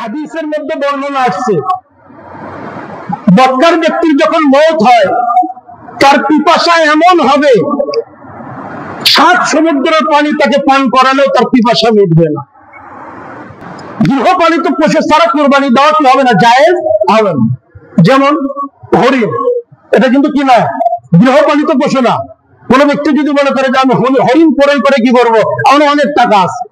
হাদিসের মধ্যে বর্ণনা আসছে, বৎকার ব্যক্তির যখন মওত হয় তার পিপাসা এমন হবে 7 সমুদ্রের পানি তাকে পান করালেও তার পিপাসা মিটবে না। গৃহপালিত পশু ছাড়া কোরবানি দেওয়া কি হবে না? জায়েজ হবে না। যেমন হরিণ, এটা কিন্তু কি না, গৃহপালিত পশু না। কোন ব্যক্তি যদি মনে করে যে আমি হরিণ ক্রয় করে কি করবো, আমার অনেক টাকা আছে,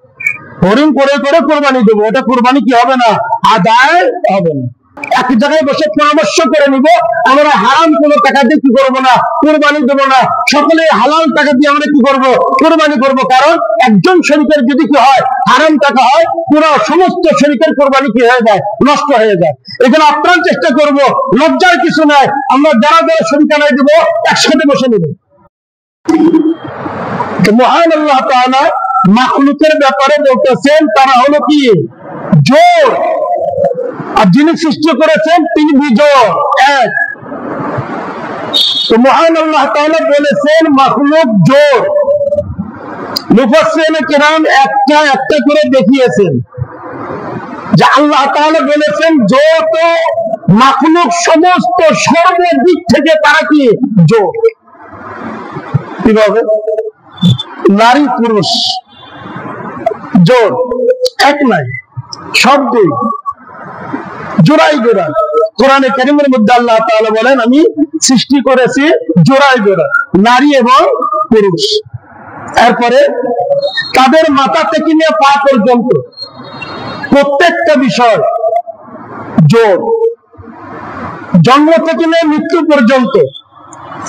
হরিণ ক্রয় করে কোরবানি দেবো, এটা কোরবানি কি হবে না? আদায় হবে না। এক জায়গায় বসে পরামর্শ করে নিব, আমরা হারাম কোনো টাকা দিয়ে কি করবো না, কোরবানি দেবো না, সকলে হালাল টাকা দিয়ে আমরা কি করবো, কোরবানি করবো। কারণ একজন শরীকের যদি কি হয়, হারাম টাকা হয়, পুরো সমস্ত শরীকের কোরবানি কি হয়ে যায়, নষ্ট হয়ে যায়। এখানে আপ্রাণ চেষ্টা করব, লজ্জার কিছু নাই, আমরা যারা যারা শরীকানায় দিব একসাথে বসে নেব। মহান আল্লাহ তাআলা মাখলুকের ব্যাপারে বলতেছেন তারা হলো কি, জোর, আর যিনি সৃষ্টি করেছেন তিনি বিজোড়, এক। তো মহান আল্লাহ তাআলা বলেছেন মাখলুক জোর। মুফাসসিরিনে কিরাম একটা একটা করে দেখিয়েছেন যে আল্লাহ তাআলা বলেছেন যত মাখলুক সমস্ত সর্বদিক থেকে তারা কি জোর। কিভাবে? নারী পুরুষ জোর এক নাই, সব দুই, জোড়াই জোড়া। কোরআনে কারীমের মধ্যে আল্লাহ তাআলা বলেন আমি সৃষ্টি করেছি জোড়াই জোড়া, নারী এবং পুরুষ। এরপরে তাদের মাথা থেকে নিয়ে পা পর্যন্ত প্রত্যেকটা বিষয় জোর, জন্ম থেকে নিয়ে মৃত্যু পর্যন্ত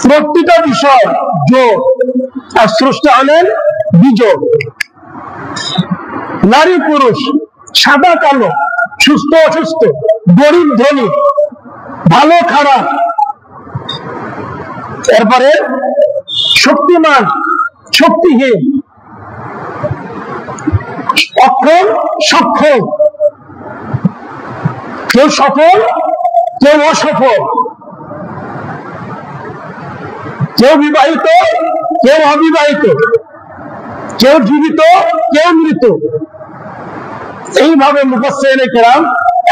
প্রতিটা বিষয় জোর। আর স্রষ্টা হলেন বিজোড়। নারী পুরুষ, সাদা কালো, সুস্থ অসুস্থ, গরিব ধনী, ভালো খারাপ, এরপরে শক্তিমান শক্তিহীন, অক্ষম সক্ষম, কেউ সফল কেউ অসফল, কেউ বিবাহিত কেউ অবিবাহিত, কেউ জীবিত কেউ মৃত। এইভাবে মুফাসসিরিনে কেরাম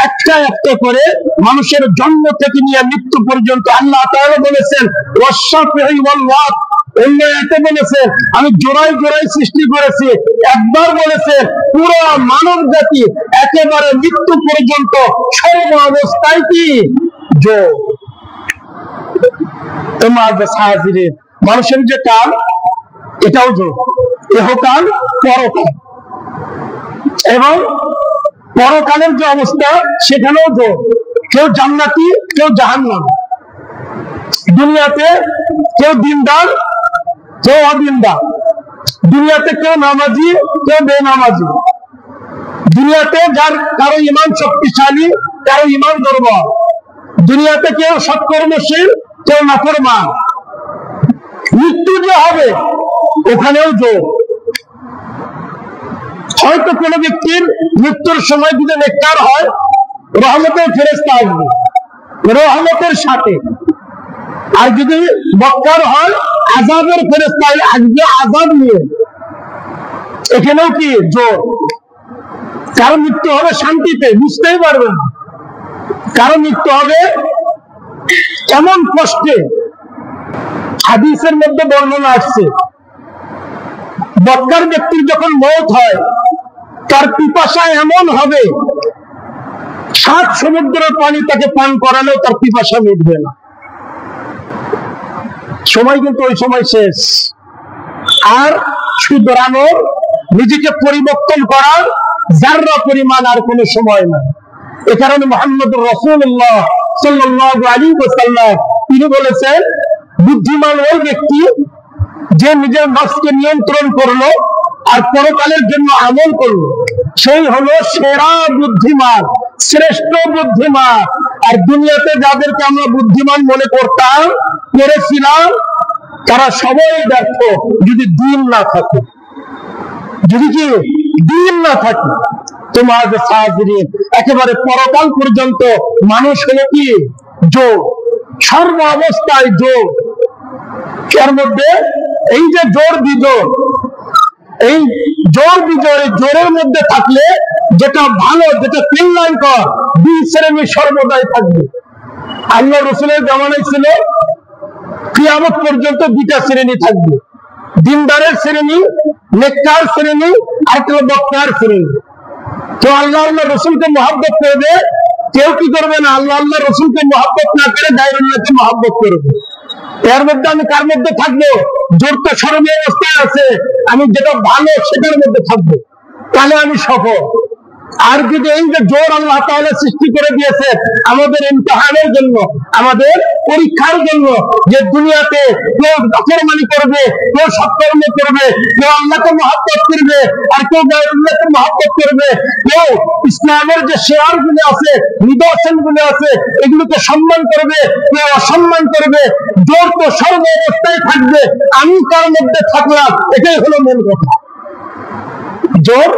একটা একটা করে মানুষের জন্ম থেকে নিয়ে মৃত্যু পর্যন্ত আল্লাহ তাআলা বলেছেন ওয়াশ-শাফঈ ওয়াল ওয়াত। অন্য এতে বলেছেন আমি জোড়ায় জোড়ায় সৃষ্টি করেছি। একবার বলেছেন পুরো মানব জাতি একেবারে মৃত্যু পর্যন্ত সর্ব অবস্থায় কি জোড়। মানুষের যে কাল, এটাও জোড়, ইহকাল পরকাল, এবং পরকালের যে অবস্থা সেখানেও জোড়। কেউ জান্নাতি কেউ জাহান্নামী। দুনিয়াতে কেউ দিনদার কেউ অদিনদার, দুনিয়াতে কেউ নামাজি কেউ বেনামাজি, দুনিয়াতে যার কারো ইমান শক্তিশালী কারো ইমান দুর্বল, দুনিয়াতে কেউ সৎকর্মশীল কেউ নাফরমান। মৃত্যু যে হবে ওখানেও জোর। হয়তো কোনো ব্যক্তির মৃত্যুর সময় যদি নেককার হয়, রহমতের ফেরেশতা আসবে রহমতের সাথে, আর যদি বদকার হয় আযাবের ফেরেশতা আসবে আযাব নিয়ে। এখানেও কি জোর। কারো মৃত্যু হবে শান্তিতে, বুঝতেই পারবে না, কারো মৃত্যু হবে এমন কষ্টে। হাদিসের মধ্যে বর্ণনা আসছে, বদকার ব্যক্তির যখন মওত হয় তার পিপাসা এমন হবে 7 সমুদ্রের পানি তাকে পান করালেও তার পিপাসা মিটবে না। সময় কিন্তু ওই সময় শেষ, আর শুধরানোর, নিজেকে পরিবর্তন করার যাররা পরিমাণ আর কোনো সময় না। এ কারণে মুহাম্মদুর রাসূলুল্লাহ সাল্লাল্লাহু আলাইহি ওয়াসাল্লাম তিনি বলেছেন বুদ্ধিমান ওই ব্যক্তি যে নিজের নফসকে নিয়ন্ত্রণ করলো আর পরকালের জন্য আমল করলো, সেই হলো সেরা বুদ্ধিমান, শ্রেষ্ঠ বুদ্ধিমান। আর দুনিয়াতে যাদেরকে আমরা বুদ্ধিমান মনে করতাম করেছিলাম তারা সবাই ব্যর্থ যদি দিন না থাকে, যদি কি দিন না থাকে। তোমার সাহায্যে একেবারে পরকাল পর্যন্ত মানুষ হলো কি যোগ, সর্ব অবস্থায় যোগ। এর মধ্যে এই যে জোর বিজোড়, এই জোর বিজোড়, জোরের মধ্যে থাকলে যেটা ভালো, যেটা কল্যাণকর, দুই শ্রেণী সর্বদাই থাকবে। আল্লাহ রসুলের জামানায় ছিল কিয়ামত পর্যন্ত দুইটা শ্রেণী থাকবে, দিনদারের শ্রেণী, নেককার শ্রেণী, আর বক্তার শ্রেণী। তো আল্লাহ আল্লাহ রসুলকে মহব্বত করবে, কেউ কি করবে না, আল্লাহ আল্লাহ রসুলকে মহব্বত না করে গায়রুল্লাহকে মহব্বত করবে। এর মধ্যে আমি কার মধ্যে থাকবো? জোর তো সর্ব অবস্থায় আছে, আমি যেটা ভালো সেটার মধ্যে থাকবো, তাহলে আমি সফল। আর যদি এই যে জোর আল্লাহ তাআলা সৃষ্টি করে দিয়েছে আমাদের ইমতিহানের জন্য, আমাদের পরীক্ষার জন্য, যে দুনিয়াতে কেউ নাফরমানি করবে, কেউ সৎকর্ম করবে, কেউ আল্লাহকে মহব্বত করবে, আর কেউ গায়রুল্লাহকে মহব্বত করবে, কেউ ইসলামের যে শেয়ার গুলো আছে, নিদর্শন গুলো আছে, এগুলোকে সম্মান করবে, কেউ অসম্মান করবে। জোর তো সর্ব অবস্থায় থাকবে, আমি কার মধ্যে থাকলাম, এটাই হলো মূল কথা। জোর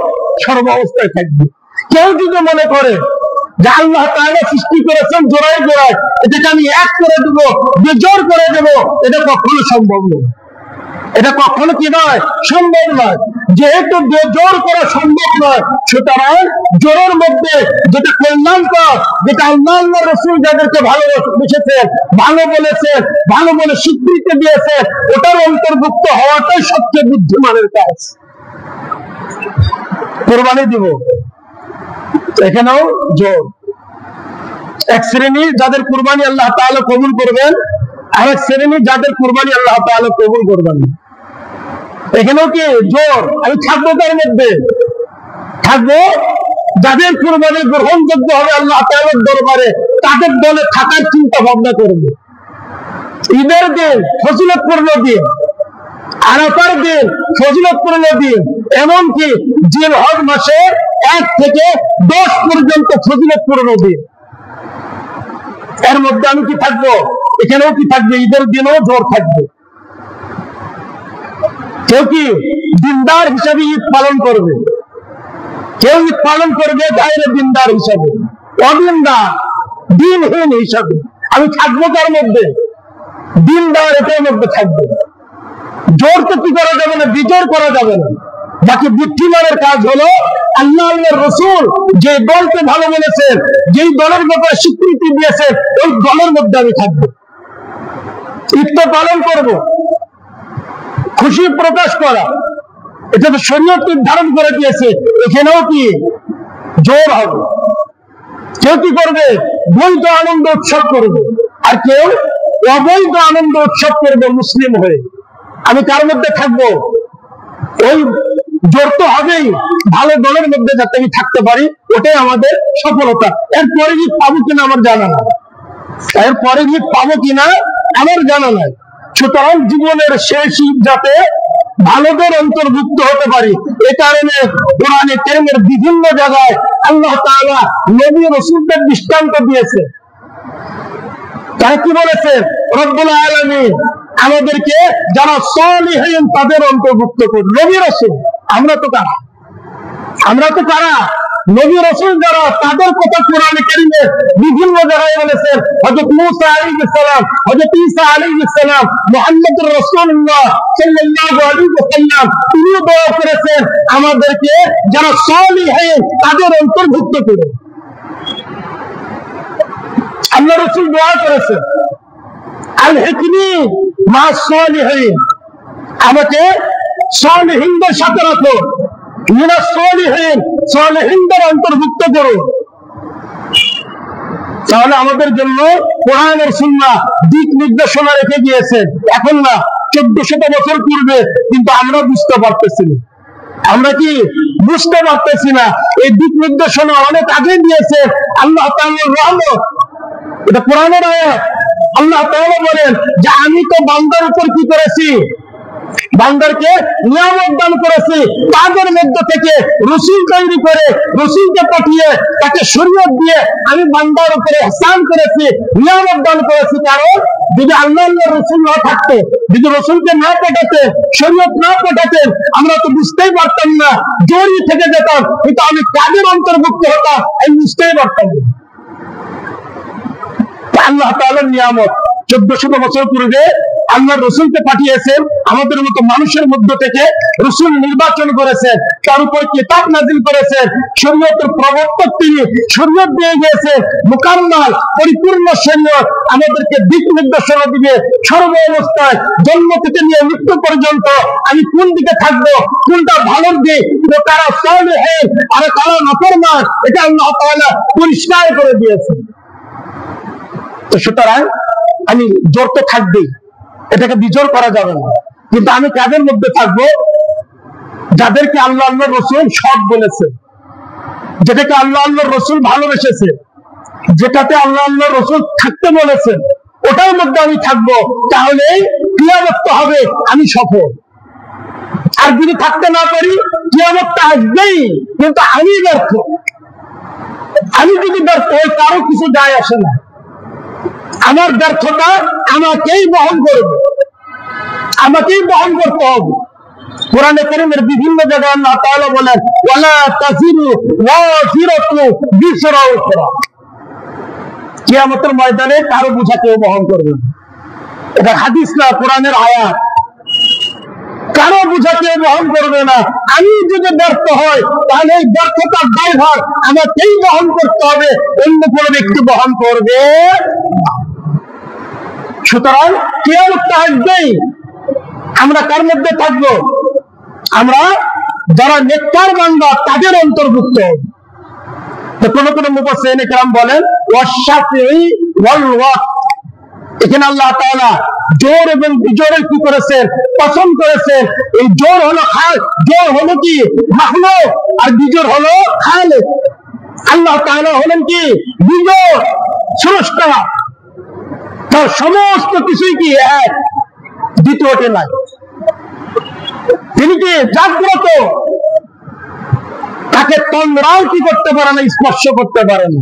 সর্ব অবস্থায় থাকবে। কেউ যদি মনে করে যে আল্লাহ তাআলা সৃষ্টি করেছেন জোড়ায় জোড়ায়, এটাকে আমি এক করে দেব, বেজোর করে দেব, এটা কখনো সম্ভব নয়। এটা কখনো কি নয়, সম্ভব নয়। যেহেতু বেজোর করা সম্ভব নয়, সুতরাং জোরের মধ্যে যেটা কল্যাণকর, যেটা আল্লাহ আল্লাহ রসুল যাদেরকে ভালোবেসেছেন, ভালো বলেছেন, ভালো বলে স্বীকৃতি দিয়েছে, ওটার অন্তর্ভুক্ত হওয়াটাই সবচেয়ে বুদ্ধিমানের কাজ। কোরবানি দিব, এখানেও জোর। এক শ্রেণী যাদের কুরবানি আল্লাহ তাআলা কবুল করবেন, আর এক শ্রেণী যাদের কুরবানি আল্লাহ তাআলা কবুল করবেন। এখানেও কি জোর, আমি থাকবো তার মধ্যে, থাকবো যাদের কুরবানি গ্রহণযোগ্য হবে আল্লাহ তাআলার দরবারে, তাদের দলে থাকার চিন্তা ভাবনা করবে। ঈদের দিন ফজিলতপূর্ণ দিন, আরাফার দিন ফজিলতপূর্ণ দিন, এমনকি জিলহজ মাসে 1 থেকে 10 পর্যন্ত ফজিলতপূর্ণ দিন। এর মধ্যে আমি কি থাকবো? এখানেও কি থাকবে? ঈদের দিনও জোর থাকবে। কেউ কি দিনদার হিসাবে ঈদ পালন করবে, কেউ ঈদ পালন করবে গায়রে দিনদার হিসাবে, অদিনদার দিনহীন হিসাবে। আমি থাকবো তার মধ্যে, দিনদার এটার মধ্যে থাকবে। জোর তো কি করা যাবে না, বিজোর করা যাবে না। বাকি বুদ্ধিমানের কাজ হলো আল্লাহ আল্লাহর রাসূল যে দলকে ভালো বলেছেন, যেই দলের ব্যাপারে স্বীকৃতি দিয়েছেন, ওই দলের মধ্যে আমি থাকবো, ঈদ তো পালন করব, খুশি প্রকাশ করা, এটা তো শরীয়ত নির্ধারণ করে দিয়েছে। এখানেও কি জোর হবে। কেউ কি করবে? বৈধ আনন্দ উৎসব করবে, আর কেউ অবৈধ আনন্দ উৎসব করবে মুসলিম হয়ে। আমি কার মধ্যে থাকবো? ওই জোর তো হবেই, ভালো দলের মধ্যে যাতে আমি থাকতে পারি, ওটাই আমাদের সফলতা। এরপরে ঈদ পাবো কিনা আমার জানা না, এরপরে ঈদ পাবো কিনা আমার জানা নাই। সুতরাং জীবনের শেষ ঈদ যাতে ভালোদের অন্তর্ভুক্ত হতে পারি, এ কারণে কোরআনে কারীমের বিভিন্ন জায়গায় আল্লাহ তাআলা নবী রাসূলদের দৃষ্টান্ত দিয়েছে। তারা কি বলেছে? রব্বুল আলামিন আমাদেরকে যারা সালিহিন তাদের অন্তর্ভুক্ত করুন। নবী রাসূল, আমরা তো কারা? আমরা তো কারা? নবী রাসূল যারা, তাদের কথা কোরআনে কারীমে বিভিন্ন জায়গায় বলেছেন। হযরত মূসা আলাইহিস সালাম, হযরত ঈসা আলাইহিস সালাম, মুহাম্মদুর রাসূলুল্লাহ সাল্লাল্লাহু আলাইহি ওয়াসাল্লাম, তিনিও দোয়া করেছেন আমাদেরকে যারা সালিহিন তাদের অন্তর্ভুক্ত করুন। আল্লাহ রাসূল দোয়া করেছেন, আলহিকনি মা সালিহিন, আমাকে সালিহিনদের সাথে রাখো, মিনা সালিহিন, সালিহিনদের অন্তর্ভুক্ত করো। তাহলে আমাদের জন্য কোরআন আর সুন্নাহ দিক নির্দেশনা রেখে দিয়েছেন। এখন না, 1400 বছর পূর্বে, কিন্তু আমরা বুঝতে পারতেছি না। আমরা কি বুঝতে পারতেছি না? এই দিক নির্দেশনা অনেক আগে দিয়েছে আল্লাহ তাআলার রহমত। এটা কোরআনের আয়াত। আল্লাহ তাআলা বলেন যে আমি তো বান্দার উপর কি করেছি? বান্দারকে নিয়ামত দান করেছি, তাদের মধ্য থেকে রাসূল তৈরি করে, রাসূলকে পাঠিয়ে, তাকে শরীয়ত দিয়ে আমি বান্দার উপরে ইহসান করেছি, নিয়ামত দান করেছি। কারণ যদি আল্লাহ আল্লাহর রাসূল না থাকতো, যদি রাসূলকে না পাঠাতেন, শরীয়ত না পাঠাতেন, আমরা তো বুঝতেই পারতাম না, জড়িয়ে থেকে যেতাম। কিন্তু আমি কাদের অন্তর্ভুক্ত হতাম আমি বুঝতেই পারতাম না। আল্লাহ তাআলার নিয়ামত 1400 বছর পূর্বে আল্লাহ রসুলকে পাঠিয়েছেন, আমাদের মতো মানুষের মধ্য থেকে রসুল নির্বাচন করেছেন, তার উপর কিতাব নাজিল করেছেন, শরীয়তের প্রবর্তক তিনি, শরীয়ত দিয়ে গিয়েছেন মুকাম্মাল পরিপূর্ণ শরীয়ত, আমাদেরকে দিক নির্দেশনা দিবে সর্ব অবস্থায়, জন্ম থেকে নিয়ে মৃত্যু পর্যন্ত আমি কোন দিকে থাকবো, কোনটা ভালোর দিক, কারা সালেহীন আর কারা নাফরমান, এটা আল্লাহ তাআলা পরিষ্কার করে দিয়েছেন। তো সুতরাং আমি জোর তো থাকবেই, এটাকে বিজোর করা যাবে না, কিন্তু আমি কাদের মধ্যে থাকবো? যাদেরকে আল্লাহ আল্লাহ রসুল সৎ বলেছে, যেটাকে আল্লাহ আল্লাহ রসুল ভালোবেসেছে, যেটাতে আল্লাহ আল্লাহ রসুল থাকতে বলেছেন, ওটার মধ্যে আমি থাকবো। তাহলে কিয়ামত হবে, আমি সফল। আর যদি থাকতে না পারি, কিয়ামতটা আসবেই, কিন্তু আমি ব্যর্থ। আমি যদি ব্যর্থ হই, কারো কিছু যায় আসে না। আমার ব্যর্থতা আমাকেই বহন করবে, আমাকেই বহন করতে হবে। কোরআনে কারীমের বিভিন্ন জায়গায় আল্লাহ তাআলা বলেন, ওয়ালা তাজিরু ওয়াজিরাতু বিজরা উখরা। কিয়ামতের ময়দানে কারো বোঝা কেউ বহন করবে না। এটা হাদিস না, কোরআনের আয়াত। কারো বোঝা কেউ বহন করবে না। আমি যদি ব্যর্থ হই, তাহলে এই ব্যর্থতার দায়ভার আমাকেই বহন করতে হবে, অন্য কোনো ব্যক্তি বহন করবে। সুতরাং কিয়ামতটা আসবেই, আমরা কার মধ্যে থাকবো? আমরা যারা নেককার বান্দা তাদের অন্তর্ভুক্ত। তো কোন কোন মুফাসসিরিনে কেরাম বলেন ওয়াশ-শাফিঈ ওয়াল ওয়াক্ত, এখানে আল্লাহ তাআলা জোর এবং বিজোরের কি করেছেন? পছন্দ করেছেন। এই জোর হলো জোর হলো কি মাখলুক, আর বিজোর হলো খালিক। আল্লাহ তাআলা হলেন কি বিজোর, স্রষ্টা। তার সমস্ত কিছুই কি এক, দ্বিতীয়টি নাই। তিনি কি জাগ্রত, তাকে তোমরাও কি করতে পারে না, স্পর্শ করতে পারে না।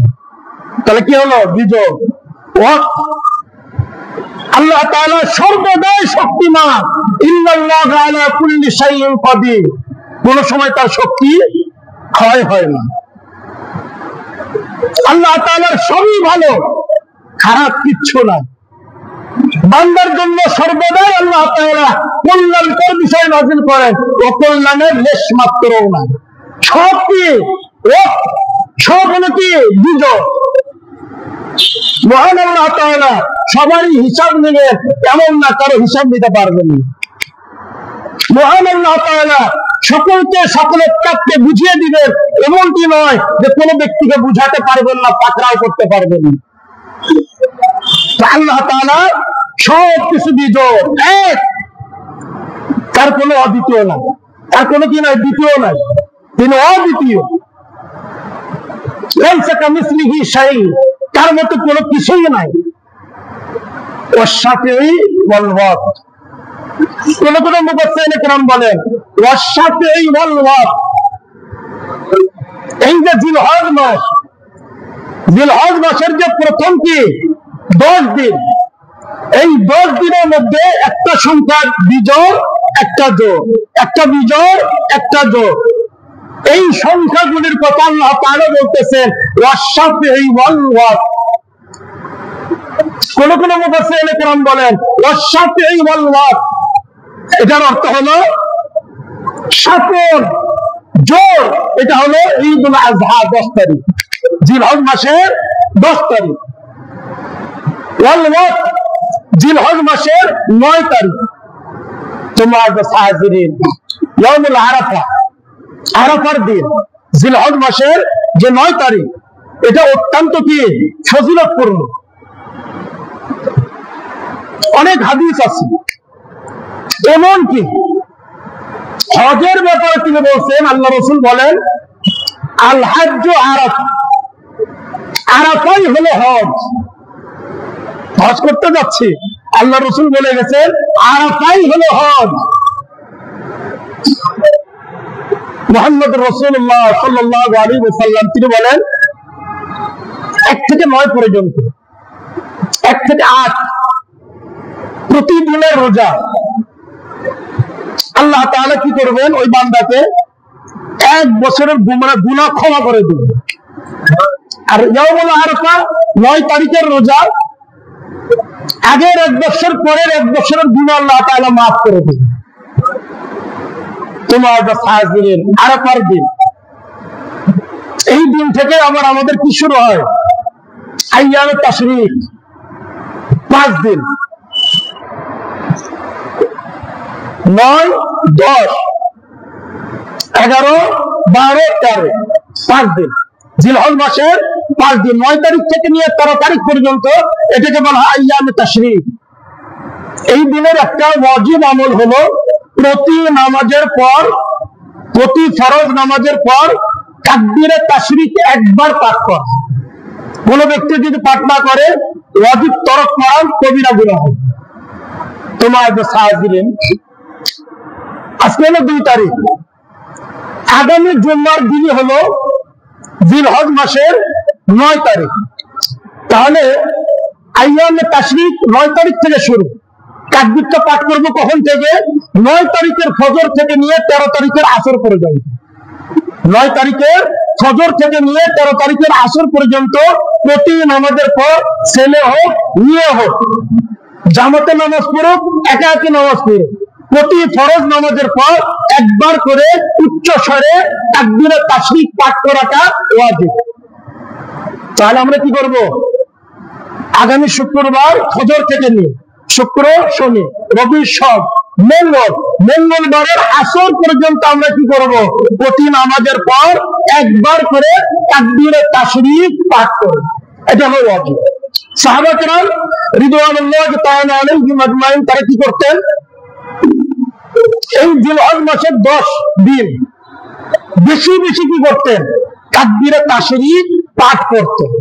তাহলে কি হলো? বিজয়। আল্লাহ তাআলা সর্বদাই শক্তিমান। ইন্নাল্লাহা আলা কুল্লি শাইইন কাদির। কোন সময় তার শক্তি ক্ষয় হয় না। আল্লাহ তাআলার সবই ভালো, খারাপ কিচ্ছু নাই। বান্দার জন্য সর্বদাই আল্লাহ তাআলা কল্যাণকর বিষয় নাযিল করেন, অকল্যাণের লেশ মাত্রও নাই। সব কি সব হলো কি বিজয়। মহান আল্লাহ তাআলা সবারই হিসাব নেবেন এমন না, কারো হিসাব নিতে পারবেন না। মহান আল্লাহ তাআলা সকলকে সকলের কাজকে বুঝিয়ে দিবেন এমনটি নয় যে কোনো ব্যক্তিকে বুঝাতে পারবেন না, পাকড়াও করতে পারবেন না। আল্লাহ তাআলা সব কিছু বিজয় এক, তার কোনো অদ্বিতীয় নাই, তার কোনো কি নাই, দ্বিতীয় নাই, তিনি অদ্বিতীয়। লাইসা কামিসলিহি শাই, তার মতো কোনো কিছুই নাই। ওয়াশ-শাফিঈ ওয়াল ওয়াক্ত, কোন কোন মুফাসসিরিনে কেরাম বলেন ওয়াশ-শাফিঈ ওয়াল ওয়াক্ত, এই যে জিলহজ মাস, জিলহজ মাসের যে প্রথম কি 10 দিন, এই 10 দিনের মধ্যে একটা সংখ্যা বিজোড়, একটা জোড়, একটা বিজোড়, একটা জোড়। এই সংখ্যাগুলির কথা আল্লাহ তাআলা বলতেছেন ওয়াশ-শাফিঈ ওয়াল ওয়াক্ত। কোন কোন মুফাসসিরিনে কেরাম বলেন ওয়াশ-শাফিঈ ওয়াল ওয়াক্ত, এটার অর্থ হলো শাফর জোড়, এটা হলো ঈদুল আযহা 10 তারিখ, জিলহজ মাসের 10 তারিখ। ওয়াল ওয়াক্ত জিলহজ মাসের 9 তারিখ। তোমরা হাজিরিন ইয়াউমুল আরাফা, আরাফার দিন, জিলহজ মাসের যে 9 তারিখ, এটা অত্যন্ত কি ফজিলতপূর্ণ। অনেক হাদিস আছে, এমনকি হজের ব্যাপারে তিনি বলছেন, আল্লাহ রাসূল বলেন আল হাজ্জু আরাফা, আরাফাই হলো হজ। হজ করতে যাচ্ছি, আল্লাহ রাসূল বলে গেছেন আরাফাই হলো হজ। মুহাম্মদ রাসূলুল্লাহ সাল্লাল্লাহু আলাইহি ওয়াসাল্লাম তিনি বলেন 1 থেকে 9 পর্যন্ত, 1 থেকে 8 প্রতিদিনের রোজা। আল্লাহ তাআলা কি করবেন? ওই বান্দাকে 1 বছরের গুনাহ ক্ষমা করে দিবেন। আর ইয়াউমুল আরাফা 9 তারিখের রোজা আগের 1 বছর পরের 1 বছরের গুনাহ আল্লাহ তাআলা মাফ করে দেবে। তোমার হাজিরের আরাফার দিন, এই দিন থেকে আবার আমাদের কি শুরু হয়? আইয়ামে তাশরিক, 5 দিন, 9, 10, 11, 12, 13, 5 দিন, জিলহজ মাসের 5 দিন, 9 তারিখ থেকে নিয়ে 13 তারিখ পর্যন্ত এটাকে বলা হয় আইয়ামে তাশরিক। এই দিনের একটা ওয়াজিব আমল হলো প্রতি নামাজের পর, প্রতি ফরজ নামাজের পর তাকবীরে তাশরিক একবার পাঠ করা। কোন ব্যক্তি যদি পাঠ না করে ওয়াজিব তরক করা কবিরা গুনাহ হবে। তোমার হাজিরিন, আজকে হলো 2 তারিখ, আগামী জুম্মার দিনই হলো জিলহজ মাসের 9 তারিখ। তাহলে আইয়ামে তাশরিক 9 তারিখ থেকে শুরু। তাকবীরটা পাঠ করবো কখন থেকে? 9 তারিখের ফজর থেকে নিয়ে 13 তারিখের আসর পর্যন্ত। 9 তারিখের ফজর থেকে নিয়ে 13 তারিখের আসর পর্যন্ত প্রতি নামাজের পর ছেলে হোক মেয়ে হোক, জামাতে নামাজ পড়ুক একা একা নামাজ পড়ুক, প্রতি ফরজ নামাজের পর একবার করে উচ্চ স্বরে তাকবীরে তাশরিক পাঠ করাটা ওয়াজিব। তাহলে আমরা কি করব? আগামী শুক্রবার ফজর থেকে নিয়ে শুক্র, শনি, রবি, সোম, মঙ্গলবারের আসর পর্যন্ত আমরা কি করব? প্রতি নামাজের পর একবার করে তাকবীরে তাশরিক পাঠ করব। এটা হলো ওয়াজিব। সাহাবা কেরাম রিদওয়ানুল্লাহি তাআলা আলাইহিম আজমাইন তারা কি করতেন? এই জিলহজ মাসের 10 দিন বেশি বেশি কি করতেন? তাকবীরে তাশরিক পাঠ করতেন।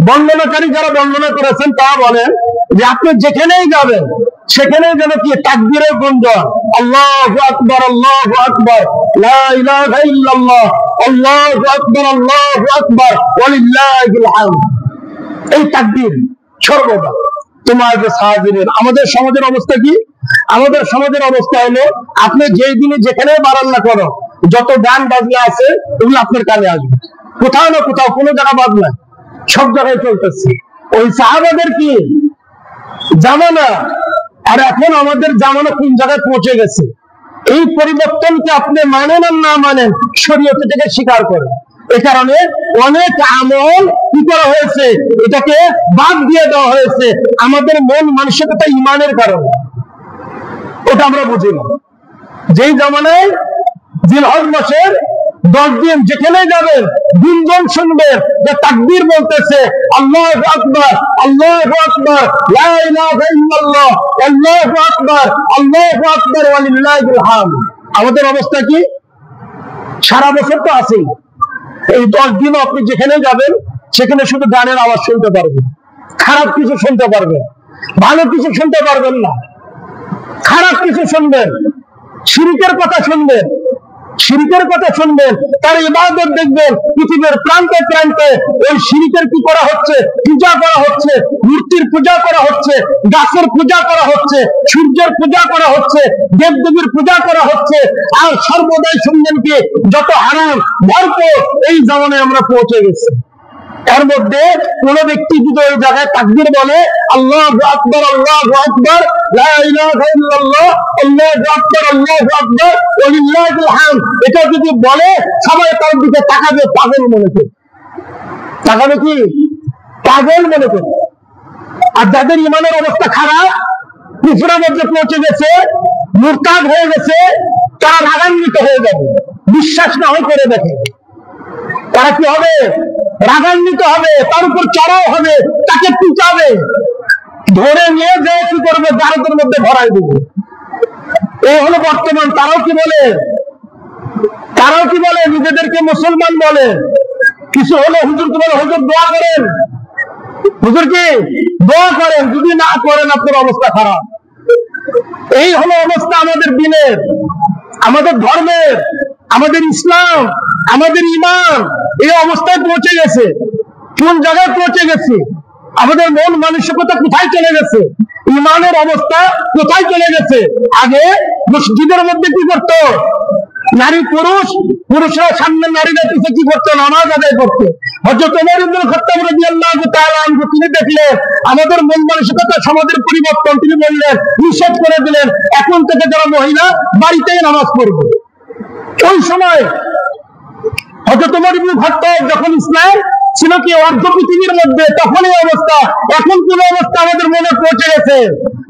বর্ণনাকারী যারা বর্ণনা করেছেন তারা বলেন যে আপনি যেখানেই যাবেন সেখানেই যেন কি তাকবীরের গুঞ্জন, আল্লাহু আকবার, আল্লাহু আকবার, লা ইলাহা ইল্লাল্লাহ, আল্লাহু আকবার, আল্লাহু আকবার, ওয়ালিল্লাহিল হামদ, এই তাকবীর সর্বদা। তোমার হাজিরিন, আমাদের সমাজের অবস্থা কি? আমাদের সমাজের অবস্থা হলো আপনি যেই দিনে যেখানে বাড়ান না করো, যত গান বাজনা আছে এগুলো আপনার কানে আসবে, কোথাও না কোথাও কোনো জায়গা বাদ নাই, সব জায়গায় চলতেছে। ওই সাহাবাদের কি জামানা, আর এখন আমাদের জামানা কোন জায়গায় পৌঁছে গেছে। এই পরিবর্তনকে আপনি মানেন আর না মানেন, শরীয়ত থেকে স্বীকার করেন। এ কারণে অনেক আমল কি করা হয়েছে? এটাকে বাদ দিয়ে দেওয়া হয়েছে আমাদের মন মানসিকতা ইমানের কারণে। ওটা আমরা বুঝি না। যেই জামানায় জিলহজ মাসের 10 দিন যেখানে যাবেন গুঞ্জন শুনবেন যে তাকবীর বলতেছে, আল্লাহু আকবার, আল্লাহু আকবার, লা ইলাহা ইল্লাল্লাহ, আল্লাহু আকবার, আল্লাহু আকবার, ওয়ালিল্লাহিল হামদ। আমাদের অবস্থা কি? সারা বছর তো আছেই, এই 10 দিন আপনি যেখানে যাবেন সেখানে শুধু গানের আওয়াজ শুনতে পারবেন, খারাপ কিছু শুনতে পারবেন, ভালো কিছু শুনতে পারবেন না। খারাপ কিছু শুনবেন, শিরকের কথা শুনবেন, শিরকের কথা শুনবেন, তার ইবাদত দেখবেন পৃথিবীর প্রান্তে প্রান্তে ওই শিরকের কি করা হচ্ছে? পূজা করা হচ্ছে, মূর্তির পূজা করা হচ্ছে, গাছের পূজা করা হচ্ছে, সূর্যের পূজা করা হচ্ছে, দেবদেবীর পূজা করা হচ্ছে। আর সর্বদাই শুনবেন কি যত হারাম ভরপুর এই জামানায় আমরা পৌঁছে গেছি। এর মধ্যে কোন ব্যক্তি যদি ওই জায়গায় তাকবীর বলে, আল্লাহু আকবার, আল্লাহু আকবার, লা ইলাহা ইল্লাল্লাহ, আল্লাহু আকবার, আল্লাহু আকবার, ওয়ালিল্লাহিল হামদ, এটা যদি বলে সবাই তার দিকে তাকাবে, পাগল মনে করে তাকাবে। কি পাগল মনে করে। আর যাদের ইমানের অবস্থা খারাপ, কুফরের মধ্যে পৌঁছে গেছে, মুরতাদ হয়ে গেছে, তারা রাগান্বিত হয়ে যাবে, বিশ্বাস না হয় করে দেখে। তারা কি হবে? রাগান্বিত হবে, তার উপর চড়াও হবে, তাকে পিটাবে, ধরে নিয়ে যায় কি করবে? ভারতের মধ্যে ভরাই দেবে। এই হলো বর্তমান। তারাও কি বলে? তারাও কি বলে? নিজেদেরকে মুসলমান বলে। কিছু হলে হুজুরকে বলে, হুজুর দোয়া করেন, হুজুর কি দোয়া করেন, যদি না করেন আপনার অবস্থা খারাপ। এই হলো অবস্থা আমাদের দিনের, আমাদের ধর্মের, আমাদের ইসলাম, আমাদের ইমান এই অবস্থায় পৌঁছে গেছে। কোন জায়গায় পৌঁছে গেছে? আমাদের মন মানসিকতা কোথায় চলে গেছে? ইমানের অবস্থা কোথায় চলে গেছে? আগে মসজিদের মধ্যে কি করতো? নারী পুরুষ পুরুষরা সামনে, নারীরা পিছে কি করতো? নামাজ আদায় করতো। হযরত ওমর ইবনে খাত্তাব রাদিয়াল্লাহু তাআলা আনহু তিনি দেখলেন আমাদের মন মানসিকতা, সমাজের পরিবর্তন, তিনি বললেন, নিষেধ করে দিলেন, এখন থেকে যারা মহিলা বাড়িতেই নামাজ পড়বে। ওই সময় হযরত ওমর ইবনে খাত্তাব যখন ইসলাম ছিল কি অর্ধ পৃথিবীর মধ্যে, তখন এই অবস্থা। এখন কোন অবস্থা আমাদের মনে পৌঁছে গেছে,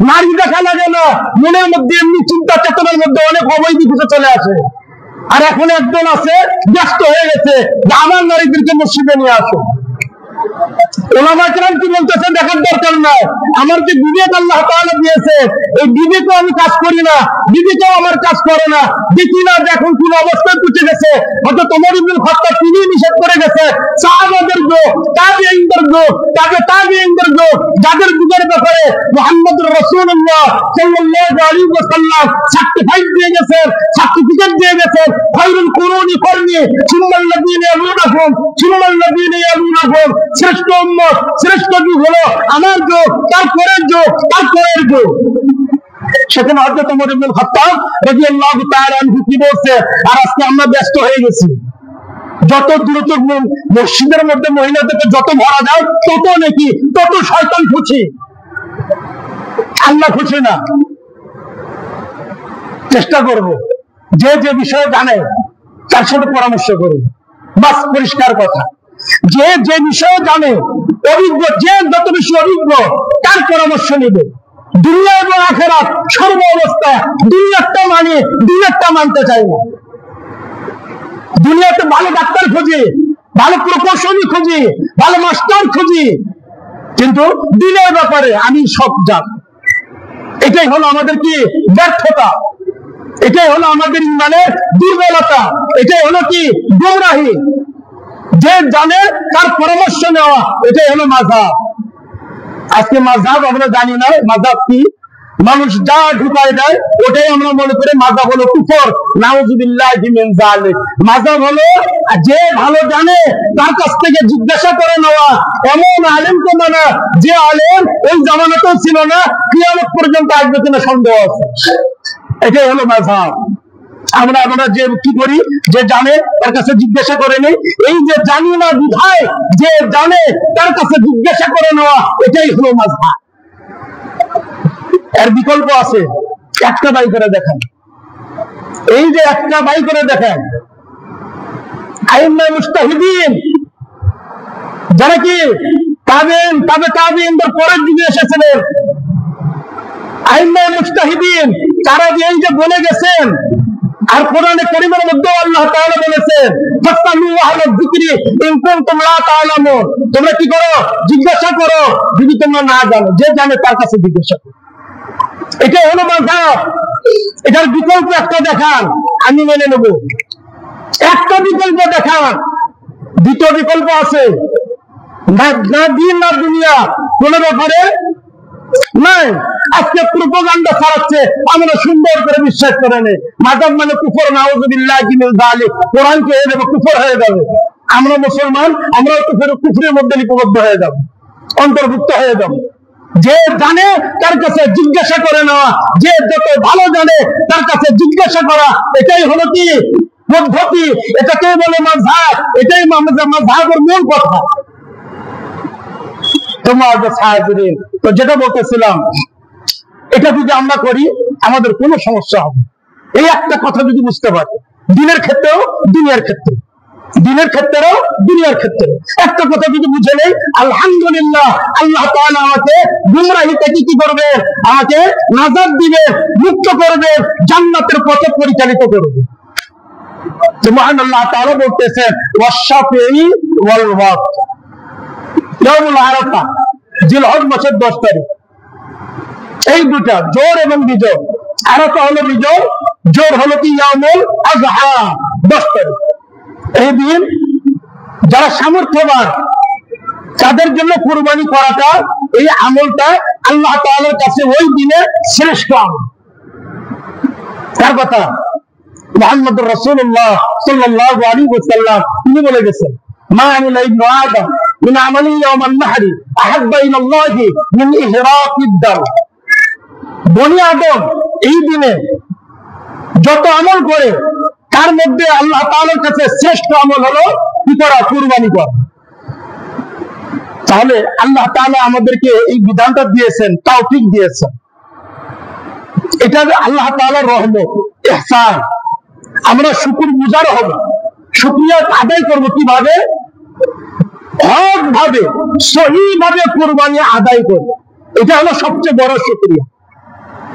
নারী দেখা লাগে না, মনের মধ্যে এমনি চিন্তা চেতনার মধ্যে অনেক অবৈধ কিছু চলে আসে। আর এখন একজন আছে ব্যস্ত হয়ে গেছে যে আমার নারীদেরকে মসজিদে নিয়ে আসো। ওলামা কেরাম কি বলতেছে দেখার দরকার নাই, আমার যে বিবেক আল্লাহ তাআলা দিয়েছে, এই বিবেকও আমি কাজ করি না, বিবেকও আমার কাজ করে না, দেখি না যে এখন কোন অবস্থায় পৌঁছে গেছে। হয়তো ওমর ইবনে খাত্তাব তিনি নিষেধ করে গেছে, সাহাবাদের গো, তাবিঈনদের গো, তাবিঈনদের গো, যাদের যুগের ব্যাপারে মুহাম্মদুর রাসূলুল্লাহ সাল্লাল্লাহু আলাইহি ওয়াসাল্লাম সার্টিফাইড দিয়ে গেছেন, সার্টিফিকেট দিয়ে গেছেন, খায়রুল কুরুনি করনি সুম্মাল্লাযীনা ইয়ালুনাহুম সুম্মাল্লাযীনা ইয়ালুনাহুম, শ্রেষ্ঠ উম্মত, শ্রেষ্ঠ যুগ হলো আমার যুগ, তারপরের যুগ, তারপরের যুগ। সেখানে হযরত ওমর ইবনে খাত্তাব রাদিয়াল্লাহু তাআলা আনহু কি বলছে, আর আজকে আমরা ব্যস্ত হয়ে গেছি, যত দ্রুত মসজিদের মধ্যে মহিলাদেরকে যত ভরা যায় তত নাকি তত শয়তান খুশি, আল্লাহ খুশি না। চেষ্টা করব যে যে বিষয়ে জানে তার সাথে পরামর্শ করব, বাস পরিষ্কার কথা। যে যে বিষয়ে জানে, অভিজ্ঞ, যে যত বেশি অভিজ্ঞ তার পরামর্শ নেবে। দুনিয়া এবং আখিরাত সর্ব অবস্থা দুনিয়াটা মানে দুনিয়াটা মানতে চাই না। দুনিয়াতে ভালো ডাক্তার খুঁজি, ভালো প্রকৌশলী খুঁজি, ভালো মাস্টার খুঁজি, কিন্তু দিনের ব্যাপারে আমি সব জানি। এটাই হলো আমাদের কি ব্যর্থতা, এটাই হলো আমাদের ইমানের দুর্বলতা, এটাই হলো কি গোমরাহি। যে জানে তার পরামর্শ নেওয়া, এটাই হলো মাযহাব। আজকে মাযহাব আমরা জানি না মাযহাব কি, মানুষ যা ঢুকায় দেয় ওটাই আমরা মনে করি মাযহাব হলো কুফর, নাউযুবিল্লাহি মিন যালিক। মাযহাব হলো যে ভালো জানে তার কাছ থেকে জিজ্ঞাসা করে নেওয়া, এমন আলেমকে মানা যে আলেম ওই জামানাতেও ছিল না, কিয়ামত পর্যন্ত আসবে কিনা সন্দেহ আছে। এটাই হলো মাযহাব। আমরা যে কি করি, যে জানে তার কাছে জিজ্ঞাসা করে নেই, এই যে জানি না বিধায় যে জানে তার কাছে জিজ্ঞাসা করে নেওয়া, এটাই হলো মাযহাব। এর বিকল্প আছে, একটা বাই করে দেখেন, এই যে একটা বাই করে দেখেন, আইম্মা মুজতাহিদিন যারা কি তাবেঈনদের পরের যুগে এসেছিলেন, আইম্মা মুজতাহিদিন তারা যে এই যে বলে গেছেন, আর কোরআনে কারীমের মধ্যে আল্লাহ তাআলা বলেছেন ফাসআলু আহলা যিকরি ইন কুনতুম লা তা'লামুন, তোমরা কি করো, জিজ্ঞাসা করো যদি তোমরা না জানো, যে জানে তার কাছে জিজ্ঞাসা করো। এটা হলো মাযহাব। এটার বিকল্প একটা দেখান, আমি মেনে নেব। একটা বিকল্প দেখান, দ্বিতীয় বিকল্প আছে না দিন না দুনিয়া, কোন ব্যাপারে নাই। আজকে প্রোপাগান্ডা ছড়াচ্ছে, আমরা সুন্দর করে বিশ্বাস করে নেই মাযহাব মানে কুফর, নাউযুবিল্লাহি মিন যালিক। কোরআন কে হয়ে যাবে কুফর হয়ে যাবে, আমরা মুসলমান, আমরা কুফরের মধ্যে লিপিবদ্ধ হয়ে যাব, অন্তর্ভুক্ত হয়ে যাব। যে জানে তার কাছে জিজ্ঞাসা করে নেওয়া, যে যত ভালো জানে তার কাছে জিজ্ঞাসা করা, এটাই হলো কি পদ্ধতি, এটাকেই বলে মাযহাব, এটাই মাযহাবের মূল কথা। তো যেটা বলতেছিলাম, এটা যদি আমরা করি আমাদের কোনো সমস্যা হবে। এই একটা কথা যদি বুঝতে পারি, দিনের ক্ষেত্রেও দুনিয়ার ক্ষেত্রে, দিনের ক্ষেত্রেও দুনিয়ার ক্ষেত্রে একটা কথা যদি বুঝে নেই, আলহামদুলিল্লাহ আল্লাহ তাআলা আমাকে গুমরাহি থেকে কি করবে, আমাকে নাজাত দিবে, মুক্ত করবে, জান্নাতের পথে পরিচালিত করবে। মহান আল্লাহ তাআলা বলতেছেন ওয়াশ-শাফিঈ ওয়াল ওয়াক্ত, ইয়াউমুল আরাফা, জিলহজ মাসের 10 তারিখ। এই দুটা জোর এবং বিজয়। আরাফা হলো বিজয়, জোর হলো কি ইয়াউমুল আযহা 10 তারিখ। এই দিন যারা সামর্থ্যবান তাদের জন্য কুরবানি করাটা, এই আমলটা আল্লাহ তাআলার কাছে ওই দিনে শ্রেষ্ঠ আমল। তার কথা মুহাম্মদুর রাসূলুল্লাহ সাল্লাল্লাহু আলাইহি ওয়াসাল্লাম তিনি বলে গেছেন, মা আমিলা ইবনু আদম মিন আমালি ইয়াওমান নাহরি আহাব্বা ইলাল্লাহি মিন ইহরাকিদ দাম। বনি আদম এই দিনে যত আমল করে তার মধ্যে আল্লাহ তাআলার কাছে শ্রেষ্ঠ আমল হলো কি করা? কুরবানি করা। তাহলে আল্লাহ তাআলা আমাদেরকে এই বিধানটা দিয়েছেন, তৌফিক দিয়েছেন, এটা আল্লাহ তাআলার রহমত, ইহসান। আমরা শুকরগুজার হব, শুকরিয়া আদায় করব কিভাবে? হক ভাবে, সহি ভাবে কুরবানি আদায় করব। এটা হলো সবচেয়ে বড় শুকরিয়া।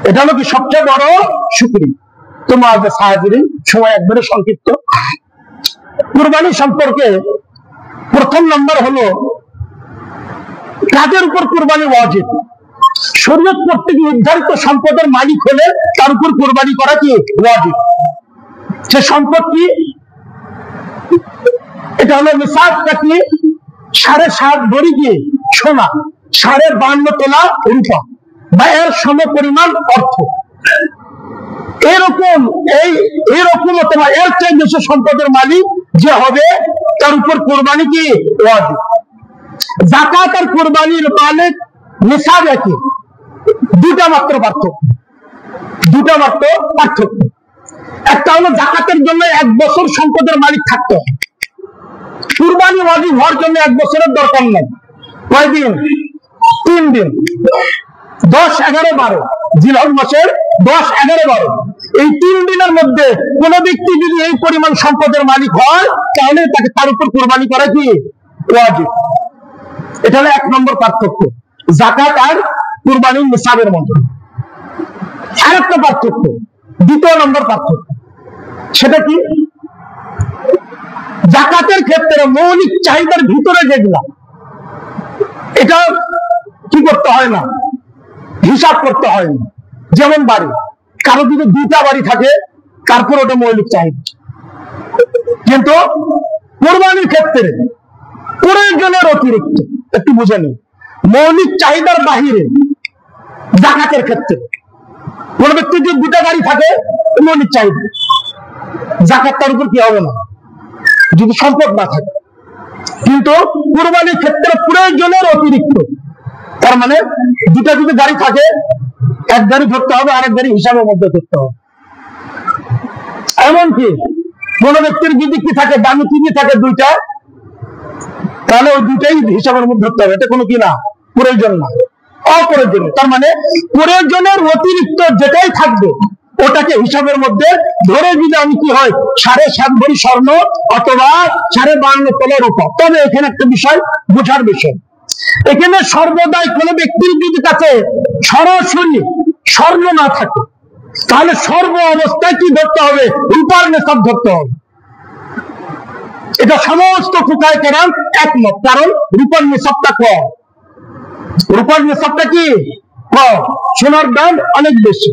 এটা হলো কি সবচেয়ে বড় শুকরিয়া। তোমার সাহায্যের সময় একবারে সংক্ষিপ্ত। কুরবানি সম্পর্কে প্রথম নম্বর হলো কাদের উপর কুরবানি ওয়াজিব? শরীয়ত কর্তৃক নির্ধারিত সম্পদের মালিক হলে তার উপর কুরবানি করা কি ওয়াজিব। সে সম্পদ কি? এটা হলো নিসাবটা কি? 7.5 ভরি কি সোনা, 52 তোলা রূপা বা এর সম পরিমাণ অর্থ। এরকম অথবা এর চেয়ে বেশি সম্পদের মালিক যে হবে তার উপর কোরবানি কি ওয়াজিব। যাকাত আর কোরবানির মালিক নিসাব একই, দুটা মাত্র পার্থক্য। একটা হলো যাকাতের জন্য 1 বছর সম্পদের মালিক থাকতে হয়, কুরবানি ওয়াজিব হওয়ার জন্য 1 বছরের দরকার নেই। কয়দিন? 3 দিন, 10, 11, 12, জিলহজ মাসের 10, 11, 12 এই 3 দিনের মধ্যে কোন ব্যক্তি যদি এই পরিমাণ সম্পদের মালিক হয় তাহলে তাকে তার উপর কুরবানি করা কি ওয়াজিব। এটা হলো 1 নম্বর পার্থক্য, যাকাত আর কুরবানির নিসাবের মধ্যে। আরেকটা পার্থক্য, 2 নম্বর পার্থক্য, সেটা কি? যাকাতের ক্ষেত্রে মৌলিক চাহিদার ভিতরে যেগুলা, এটা কি করতে হয় না, হিসাব করতে হয় না। যেমন বাড়ি, কারো যদি 2টা বাড়ি থাকে তারপর ওটা মৌলিক চাহিদা। কিন্তু কোরবানির ক্ষেত্রে প্রয়োজনের অতিরিক্ত, একটু বুঝে নিন, মৌলিক চাহিদার বাহিরে যাকাতের ক্ষেত্রে কোন ব্যক্তি যদি 2টা গাড়ি থাকে মৌলিক চাহিদা, যাকাত তার উপর কি হবে না যদি সম্পদ না থাকে। কিন্তু কুরবানির ক্ষেত্রে প্রয়োজনের অতিরিক্ত, তার মানে 2টা যদি গাড়ি থাকে 1 গাড়ি ধরতে হবে, আরেক গাড়ি হিসাবের মধ্যে ধরতে হবে। এমনকি কোন ব্যক্তির যদি কি থাকে, দামি টিভি থাকে 2টা, তাহলে ওই 2টাই হিসাবের মধ্যে ধরতে হবে। এটা কোনো কি না, প্রয়োজন না, অপ্রয়োজনীয়। তার মানে প্রয়োজনের অতিরিক্ত যেটাই থাকবে ওটাকে হিসাবের মধ্যে ধরে দিলে আমি কি হয় 7.5 ভরি স্বর্ণ অথবা 52 তোলা রূপা। তবে এখানে একটা বিষয় বোঝার বিষয়, এখানে সর্বদাই কোন ব্যক্তির যদি কাছে সরাসরি স্বর্ণ না থাকে তাহলে সর্ব অবস্থায় কি ধরতে হবে? রূপার নিসাব ধরতে হবে। এটা সমস্ত ফুকায়ে কেরাম একমত, কারণ রূপার নিসাবটা কম। রূপার নিসাবটা কি কম, সোনার দাম অনেক বেশি।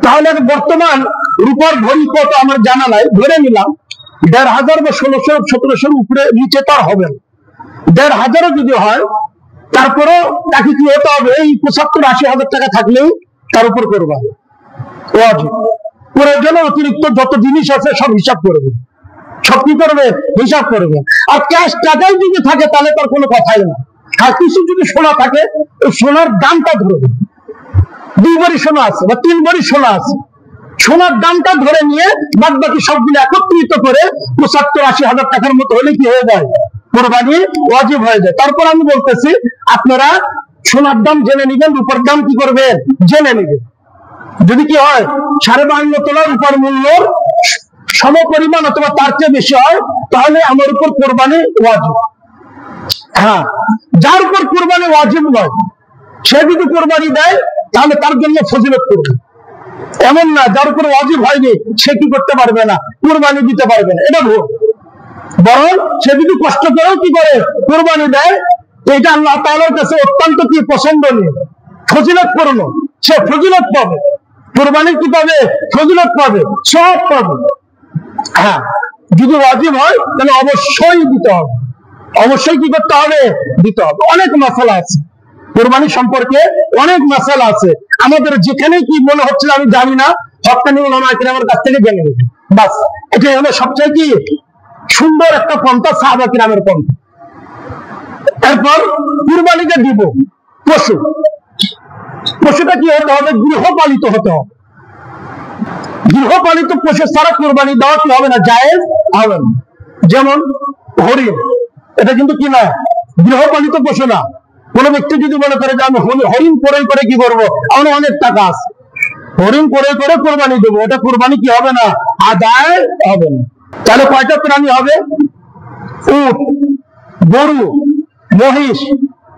তাহলে বর্তমান রূপার ভরি কত আমার জানা নাই, ধরে নিলাম 1500 বা 1600 1700 উপরে নিচে তার হবে না। 1500 যদি হয় তারপরেও তাকে কি হতে হবে? এই 75-80 হাজার টাকা থাকলেও তার উপর করবা ওয়াজিব। প্রয়োজনে অতিরিক্ত যত জিনিস আছে সব হিসাব করবে, সব কি করবে? হিসাব করবে। আর ক্যাশ টাকাই যদি থাকে তাহলে তার কোনো কথাই না। আর কিছু যদি সোনা থাকে ওই সোনার দামটা ধরবে, 2 ভরি সোনা আছে বা 3 ভরি সোনা আছে, সোনার দামটা ধরে নিয়ে বাদ বাকি সবগুলো একত্রিত করে 75-80 হাজার টাকার মতো হলে কি হয়ে যায়? কুরবানি ওয়াজিব হয়ে যায়। তারপর আমি বলতেছি আপনারা সোনার দাম জেনে নিবেন, রূপার দাম কি করবেন জেনে নিবেন। যদি কি হয় 52 তোলা রূপার মূল্য সম পরিমাণ অথবা তার চেয়ে বেশি হয় তাহলে আমার উপর কোরবানি ওয়াজিব। হ্যাঁ, যার উপর কোরবানি ওয়াজিব নয় সে যদি কোরবানি দেয় তাহলে তার জন্য ফজিলত করবে। এমন না যার উপর ওয়াজিব হয়নি সে কি করতে পারবে না, কোরবানি দিতে পারবে না, এটা ভুল। বরং সে যদি কষ্ট করেও কি করে কোরবানি দেয়, এটা আল্লাহ তাআলার কাছে অত্যন্ত কি পছন্দনীয়, ফজিলত পূর্ণ, সে ফজিলত পাবে। কোরবানি কি পাবে? ফজিলত পাবে, সওয়াব পাবে। হ্যাঁ, যদি ওয়াজিব হয় তাহলে অবশ্যই দিতে হবে, অবশ্যই কি করতে হবে? দিতে হবে। অনেক মাসালা আছে কোরবানি সম্পর্কে, অনেক মাসালা আছে। আমাদের যেখানে কি মনে হচ্ছিল আমি জানি না, হক্কানি উলামা কিরামের কাছ থেকে জেনে নেব, বাস। এটা হলো সবচেয়ে কি সুন্দর একটা পন্থা, সাহাবা কিরামের পন্থা। এরপর কুরবানিতে দিব পশু, পশুটা কি হতে হবে? গৃহপালিত হতে হবে। গৃহপালিত পশু ছাড়া কোরবানি দেওয়া কি হবে না? জায়েজ হবে না। যেমন হরিণ, এটা কিন্তু কি না, গৃহপালিত পশু না। কোন ব্যক্তি যদি মনে করে যে আমি হরিণ ক্রয় করে কি করবো, আমার অনেক টাকা আছে, হরিণ ক্রয় করে কোরবানি দেবো, এটা কোরবানি কি হবে না? আদায় হবে না। তাহলে কয়টা প্রাণী হবে? উট, গরু, মহিষ,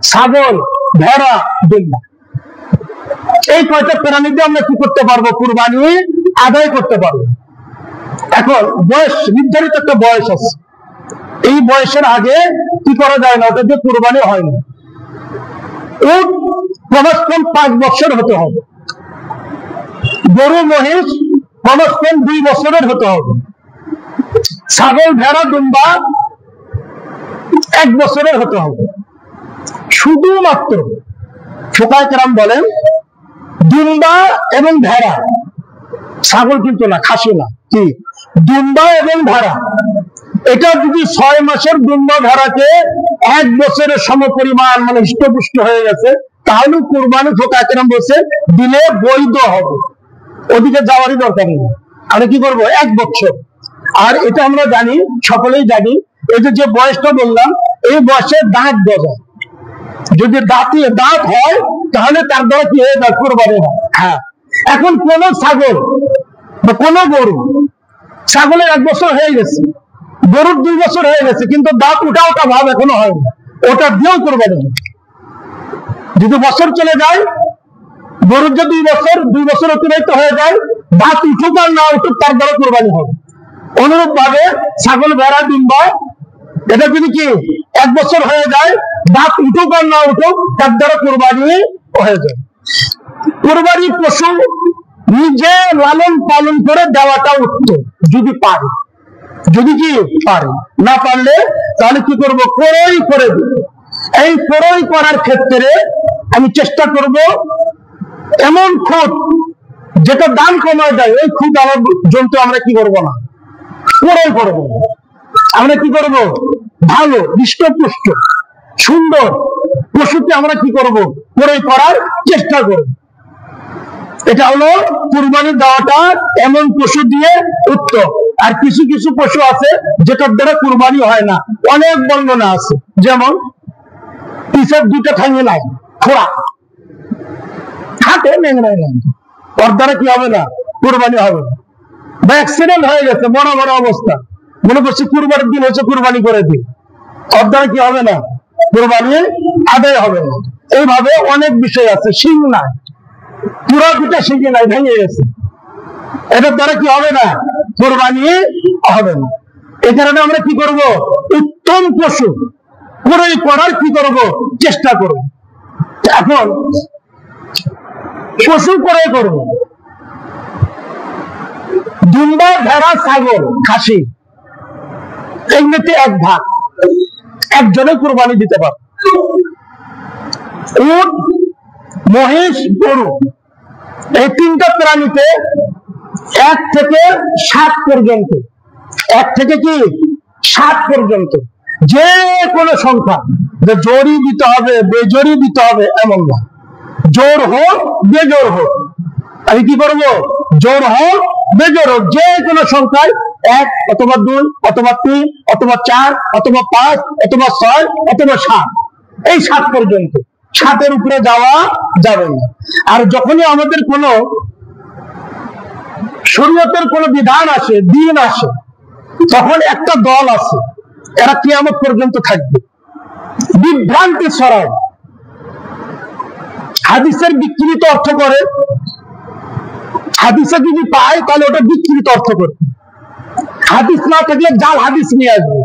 ছাগল, ভেড়া, দুম্বা। এই কয়টা প্রাণী দিয়ে আমরা কি করতে পারবো? কোরবানি আদায় করতে পারবো। এখন বয়স নির্ধারিত একটা বয়স আছে, এই বয়সের আগে কি করা যায় না, ওটা দিয়ে কোরবানি হয় না। উট কমসে কম 5 বছর হতে হবে, গরু মহিষ কমসে কম 2 বছরের হতে হবে, ছাগল ভেড়া দুম্বা 1 বছরের হতে হবে। শুধুমাত্র ফুকাহায়ে কেরাম বলেন দুম্বা এবং ভেড়া, ছাগল কিন্তু না, খাসি না, কি দুম্বা এবং ভেড়া, এটা যদি 6 মাসের দুম্বা ভেড়াকে 1 বছরের সমপরিমাণ মানে হৃষ্টপুষ্ট হয়ে গেছে, তাহলে কুরবানি ফুকাহায়ে কেরাম বলছে দিলে বৈধ হবে, ওদিকে যাওয়ারই দরকার নেই। আমরা কি করবো? 1 বছর। আর এটা আমরা জানি, সকলেই জানি, এই যে বয়সটা বললাম, এই বয়সে দাঁত গজায়, যদি দাঁত হয় তাহলে তার দ্বারা কি হয়ে যায়? কোরবানি হয়। হ্যাঁ, এখন কোন ছাগল বা কোন গরু, ছাগলের 1 বছর হয়ে গেছে, গরুর 2 বছর হয়ে গেছে, কিন্তু দাঁত উঠা ভাব এখনো হয়নি, ওটা দিয়েও কোরবানি হয়। যদি বছর চলে যায়, গরুর যে 2 বছর অতিবাহিত হয়ে যায়, দাঁত উঠুক আর না উঠুক, তার দ্বারা কোরবানি হবে। অনুরূপ ভাবে ছাগল ভেড়া ডিম্বা, এটা যদি কি 1 বছর হয়ে যায়, দাঁত উঠুক আর না উঠুক, তার দ্বারা কোরবানি হয়ে যায়। কোরবানি পশু নিজে লালন পালন করে দেওয়াটা উত্তম, যদি পারে, যদি কি পারে, না পারলে তাহলে কি করব? ক্রয় করে দেব। এই ক্রয় করার ক্ষেত্রে আমি চেষ্টা করব এমন খুঁত যেটা দাম কমায় দেয়, ওই খুঁত আমার জন্তু আমরা কি করবো না, ক্রয় করবো। আমরা কি করব? ভালো হৃষ্টপুষ্ট সুন্দর পশুকে আমরা কি করব? ক্রয় করার চেষ্টা করব। এটা হলো কুরবানি দেওয়াটা এমন পশু দিয়ে উত্তম। আর কিছু কিছু পশু আছে যেটার দ্বারা কুরবানি হয় না, অনেক বর্ণনা আছে। যেমন পিছের 2টা ঠ্যাঙে নাই, খোড়া, হাতে নেংড়ায় নাই, ওর দ্বারা কি হবে না? কুরবানি হবে না। বা অ্যাক্সিডেন্ট হয়ে গেছে, বড় বড় অবস্থা, মনে করছি কুরবানির দিন হচ্ছে, কুরবানি করে দিই, ওর দ্বারা কি হবে না? কুরবানি আদায় হবে না। এইভাবে অনেক বিষয় আছে। শিং নাই, পুরো 2টা শিং নাই, ভেঙে গেছে, এটার দ্বারা কি হবে না? কুরবানি হবে না। এই কারণে আমরা কি করব? উত্তম পশু ক্রয় করার কি করব? চেষ্টা করব। এখন পশু ক্রয় করব, দুম্বা ভেড়া ছাগল খাসি, এগুলোতে 1 ভাগ, একজনে কুরবানি দিতে পারবে। উট মহিষ গরু, এই 3টা প্রাণীতে 1 থেকে 7 পর্যন্ত, 1 থেকে কি 7 পর্যন্ত যে কোনো সংখ্যা, যে জোরই দিতে হবে বেজোরই দিতে হবে এমন না, জোর হোক বেজোর হোক, আমি কি করব? জোর হোক বেজোর হোক, যে কোনো সংখ্যায় 1 অথবা 2 অথবা 3 অথবা 4 অথবা 5 অথবা 6 অথবা 7, এই 7 পর্যন্ত, 7-এর উপরে যাওয়া যাবে না। আর যখনই আমাদের কোন শরীয়তের কোন বিধান আসে, দিন আসে, তখন একটা দল আছে, এরা কিয়ামত পর্যন্ত থাকবে, বিভ্রান্তি ছড়ায়, হাদিসের বিকৃত অর্থ করে, হাদিসে যদি পায় তাহলে ওটা বিকৃত অর্থ করে, হাদিস না থাকলে জাল হাদিস নিয়ে আসবে।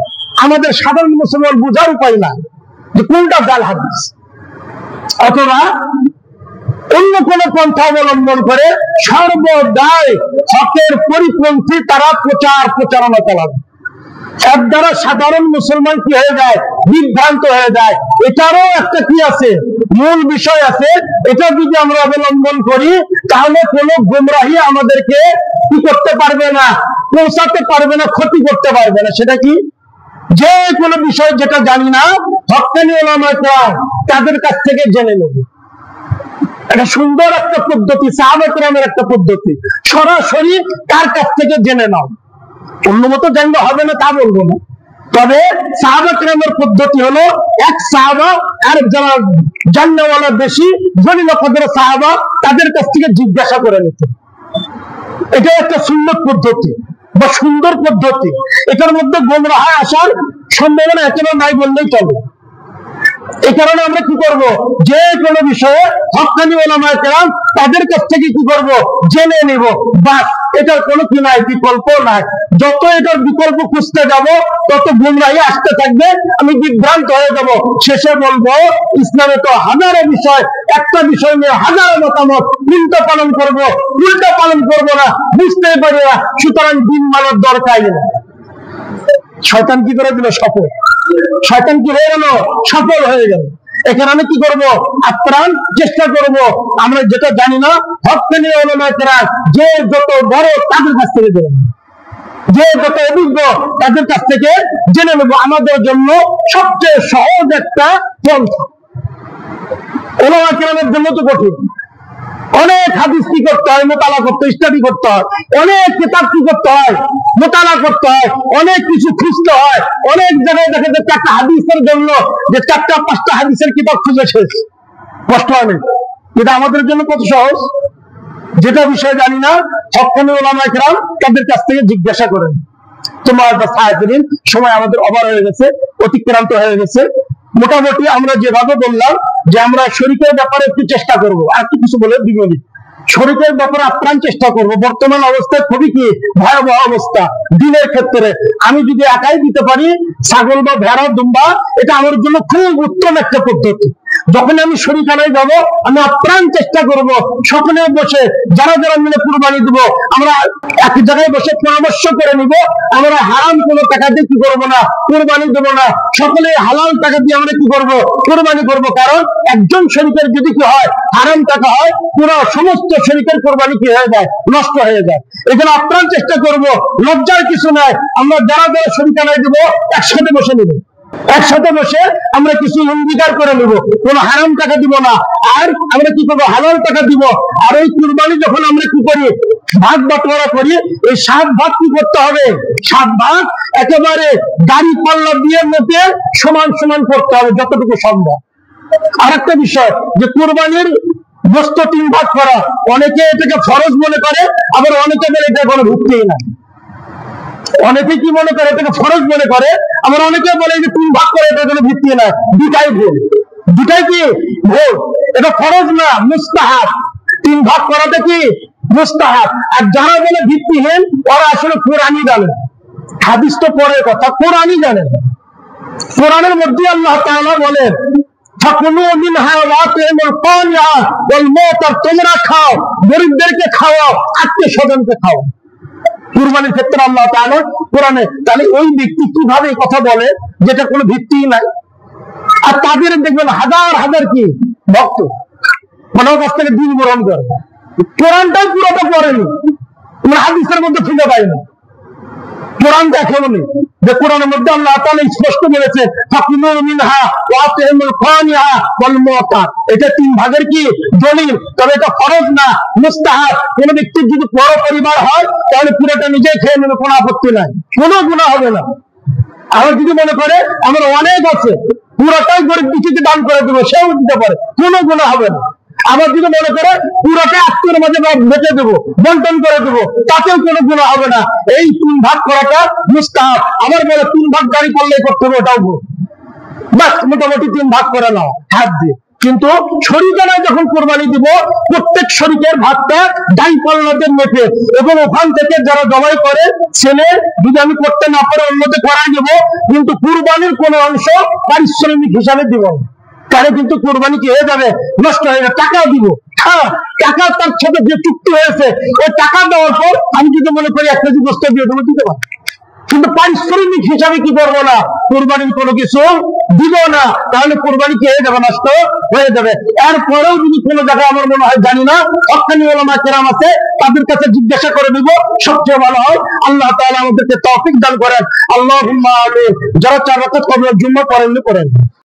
আমাদের সাধারণ মুসলমান বোঝার উপায় না যে কোনটা জাল হাদিস, অথবা অন্য কোন পন্থা অবলম্বন করে সর্বদাই হকের পরিপন্থী তারা প্রচারণা চালাবে। এর দ্বারা সাধারণ মুসলমান কি হয়ে যায়? বিভ্রান্ত হয়ে যায়। এটারও একটা কি আছে? মূল বিষয় আছে। এটা যদি আমরা অবলম্বন করি তাহলে কোন গুমরাহি আমাদেরকে কি করতে পারবে না, পৌঁছাতে পারবে না, ক্ষতি করতে পারবে না। সেটা কি? যে কোনো বিষয় যেটা জানি না, হক্কানি উলামা কেরাম তাদের কাছ থেকে জেনে নেব। এটা সুন্দর একটা পদ্ধতি, সাহাবা কেরামের একটা পদ্ধতি। সরাসরি তার কাছ থেকে জেনে নাও। অন্য মতো জানলে হবে না তা বলবো না, তবে সাহাবা কেরামের পদ্ধতি হলো এক সাহাবা আর যারা জান্নাওয়ালা বেশি জলিল কদরের সাহাবা তাদের কাছ থেকে জিজ্ঞাসা করে নিত। এটা একটা সুন্নত পদ্ধতি বা সুন্দর পদ্ধতি। এটার মধ্যে গোমরাহ আসার সম্ভাবনা একেবারে নাই বললেই চলে। এই কারণে আমরা কি করব, যে কোনো বিষয়ে হক্কানি উলামায়ে কেরাম তাদের কাছ থেকে কি করব, জেনে নিব। বাস, এটার কোনো কি নাই, বিকল্প নাই। যত এটার বিকল্প খুঁজতে যাব তত গুমরাহি আসতে থাকবে, আমি বিভ্রান্ত হয়ে যাব। শেষে বলবো ইসলামে তো হাজারো বিষয়, একটা বিষয় নিয়ে হাজারো মতামত, উল্টা পালন করব না, বুঝতেই পারি না। সুতরাং দিন মানার দরকার নেই। শয়তান কি করে দিল, সফল। শয়তান কি হয়ে গেল, সফল হয়ে গেল। এখানে আমি কি করব, আপ্রাণ চেষ্টা করব আমরা যেটা জানি না হক্কানি উলামায়ে কেরাম যে যত বড় তাদের কাছ থেকে জেনে নেব, যে যত অভিজ্ঞ তাদের কাছ থেকে জেনে নেব। আমাদের জন্য সবচেয়ে সহজ একটা পন্থা। উলামায়ে কেরামের জন্য তো কঠিন, অনেক হাদিস কি করতে হয়, মোতালা করতে, স্টাডি করতে হয়, অনেক কিতাব কি করতে হয়, মোতালা করতে হয়, অনেক কিছু খুঁজতে হয়। অনেক জায়গায় দেখা যাচ্ছে একটা হাদিসের জন্য যে 4-5টা হাদিসের কিতাব খুঁজে শেষ, কষ্ট হয়। এটা আমাদের জন্য কত সহজ। যেটা বিষয় জানি না হক্কানি উলামায়ে কেরাম তাদের কাছ থেকে জিজ্ঞাসা করেন। তোমার সময় আমাদের ওভার হয়ে গেছে, অতিক্রান্ত হয়ে গেছে। মোটামুটি আমরা যেভাবে বললাম যে আমরা শরীকের ব্যাপারে একটু চেষ্টা করব, আর কিছু বলে বিপরীত শরীকের ব্যাপারে আপ্রাণ চেষ্টা করব। বর্তমান অবস্থায় খুবই কি ভয়াবহ অবস্থা দিনের ক্ষেত্রে। আমি যদি একাই দিতে পারি ছাগল বা ভেড়া দুম্বা, এটা আমার জন্য খুব উত্তম একটা পদ্ধতি। যখন আমি শরীকানায় যাব আমি আপ্রাণ চেষ্টা করব সকলে বসে যারা যারা মিলে কুরবানি দিব, আমরা এক জায়গায় বসে পরামর্শ করে নিব। আমরা হারাম কোনো টাকা দিয়ে কি করবো না, কুরবানি দেবো না। সকলে হালাল টাকা দিয়ে আমরা কি করব, কুরবানি করব। কারণ একজন শরীকের যদি কি হয়, হারাম টাকা হয়, পুরো সমস্ত শরীকের কুরবানি কি হয়ে যায়, নষ্ট হয়ে যায়। এখানে আপ্রাণ চেষ্টা করব, লজ্জার কিছু নাই। আমরা যারা যারা শরীকানায় দিব একসাথে বসে নিব, একসাথে বসে আমরা কিছু অঙ্গীকার করে নেব, কোন হারাম টাকা দিব না। আর আমরা কি করবো, হালাল টাকা দিব। আর ওই কুরবানি যখন আমরা কি করি, ভাগ বাটোয়ারা করি, এই 7 ভাগ কি করতে হবে, 7 ভাগ একেবারে গাড়ি পাল্লা দিয়ে মেপে সমান সমান করতে হবে যতটুকু সম্ভব। আর একটা বিষয় যে কুরবানির গোশত 3 ভাগ করা, অনেকে এটাকে ফরজ মনে করে, আবার অনেকে বলে এটা কোনো ভিত্তিই না। অনেকে কি মনে করে, এটাকে ফরজ মনে করে, আবার অনেকে বলে যে 3 ভাগ করে এটা কোনো ভিত্তি না। দুটাই ভুল, দুটাই কি ভুল। এটা ফরজ না, মুস্তাহাব। 3 ভাগ করাটা কি মুস্তাহাব। আর যারা বলে ভিত্তিহীন ওরা আসলে কোরআনই জানে, হাদিস তো পরের কথা, কোরআনই জানে। কোরআনের মধ্যে আল্লাহ তাআলা বলেন ফাকুলু মিনহা ওয়া আতিমুল কানিয়া ওয়াল মুতার, তোমরা খাও, গরিবদেরকে খাওয়াও, আত্মীয়-স্বজনকে খাওয়াও। কুরবানির ক্ষেত্রে আল্লাহ তাআলা কোরআনে, তাহলে ওই ব্যক্তি কিভাবে কথা বলে যেটা কোনো ভিত্তিই নাই। আর তাদের দেখবেন হাজার হাজার কি ভক্ত, ওনার কাছ থেকে দিন গ্রহণ করে, কোরআনটাই পুরোটা পড়েনি, হাদিসের মধ্যে খুঁজে পাইনি, কোরআন দেখেনি। যে কোরআনের মধ্যে আল্লাহ তাআলা স্পষ্ট বলেছে ফাকুলু মিনহা ওয়া আতিমুল কানিয়া ওয়াল মুতার, এটা 3 ভাগের কি দলিল। তবে এটা ফরজ না, মুস্তাহাব। কোন ব্যক্তির যদি বড় পরিবার হয় তাহলে পুরোটা নিজেই খেয়ে নেবে, কোনো আপত্তি নাই, কোনো গুনাহ হবে না। আমার যদি মনে করে আমার অনেক আছে, পুরোটাই গরিব দুঃখীকে দান করে দেবো, সেও দিতে পারে, কোনো গুনাহ হবে না। আবার যদি মনে করে পুরোটা আত্মীয়ের মাঝে বেঁচে দেবো, বন্টন করে দেবো, তাতেও কোনো গুনাহ হবে না। এই 3 ভাগ করাটা মুস্তাহাব। আবার বলে 3 ভাগ গাড়ি পাল্লাই করতে হবে, ওটাও ভুল। বাস, মোটামুটি 3 ভাগ করে নাও হাত দিয়ে। কিন্তু শরীকানায় যখন কোরবানি দিব, প্রত্যেক শরীকের ভাগটা দাই পাল্লাদের মেপে, এবং ওখান থেকে যারা জবাই করে ছেলে যদি আমি করতে না পারে অন্যদের করাই দেব, কিন্তু কুরবানির কোনো অংশ পারিশ্রমিক হিসাবে দিব, তাহলে কিন্তু কুরবানি কি হয়ে যাবে, নষ্ট হয়ে যাবে। টাকাও দিব, হ্যাঁ টাকা তার সাথে যে চুক্তি হয়েছে ওই টাকা দেওয়ার পর আমি যদি মনে করি 1 কেজি গোশত দিয়ে দেবো, দিতে পারি, কিন্তু পারিশ্রমিক হিসাবে কি করবো না, কুরবানির কোনো কিছু দিব না। তাহলে কুরবানি কি হয়ে যাবে, নষ্ট হয়ে যাবে। এরপরেও যদি কোনো জায়গায় আমার মনে হয় জানি না, হক্কানি উলামায়ে কেরাম আছে, তাদের কাছে জিজ্ঞাসা করে দিব, সবচেয়ে ভালো হয়। আল্লাহ তাআলা আমাদেরকে তৌফিক দান করেন। আল্লাহুম্মা আমিন। যারা 4 রাকাত কবরের জুম্মা করেন।